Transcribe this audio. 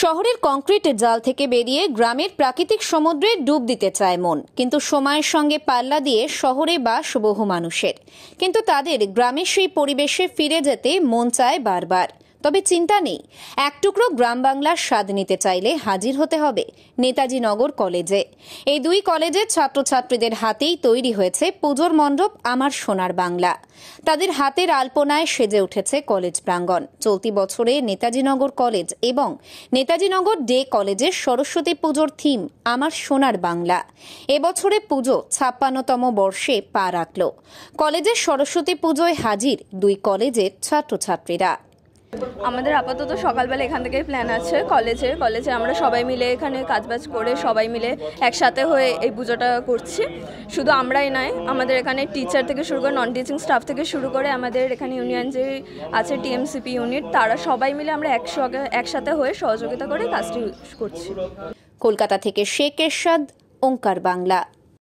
শহরের কংক্রিটের জাল থেকে বেরিয়ে গ্রামের প্রাকৃতিক সমুদ্রে ডুব দিতে চায় মন, কিন্তু সময়ের সঙ্গে পাল্লা দিয়ে শহরে বাস বহু মানুষের। কিন্তু তাদের গ্রামের সেই পরিবেশে ফিরে যেতে মন চায় বারবার। তবে চিন্তা নেই, এক টুকরো গ্রাম বাংলার স্বাদ নিতে চাইলে হাজির হতে হবে নেতাজি নগর কলেজে। এই দুই কলেজের ছাত্রছাত্রীদের হাতেই তৈরি হয়েছে পুজোর মণ্ডপ আমার সোনার বাংলা। তাদের হাতের আলপনায় সেজে উঠেছে কলেজ প্রাঙ্গণ। চলতি বছরে নেতাজি নগর কলেজ এবং নেতাজি নগর ডে কলেজের সরস্বতী পুজোর থিম আমার সোনার বাংলা। এবছরে পুজো ৫৬তম বর্ষে পা রাখল। কলেজের সরস্বতী পুজোয় হাজির দুই কলেজের ছাত্রছাত্রীরা। আমাদের আপাতত সকালবেলা এখান থেকেই প্ল্যান আছে কলেজে আমরা সবাই মিলে এখানে কাজবাজ করে সবাই মিলে একসাথে হয়ে এই পুজোটা করছি। শুধু আমরাই নয়, আমাদের এখানে টিচার থেকে শুরু করে নন টিচিং স্টাফ থেকে শুরু করে আমাদের এখানে ইউনিয়ন যে আছে টিএমসিপি ইউনিট, তারা সবাই মিলে আমরা একসাথে হয়ে সহযোগিতা করে কাজটি করছি। কলকাতা থেকে শেখ এরশাদ, ওঙ্কার বাংলা।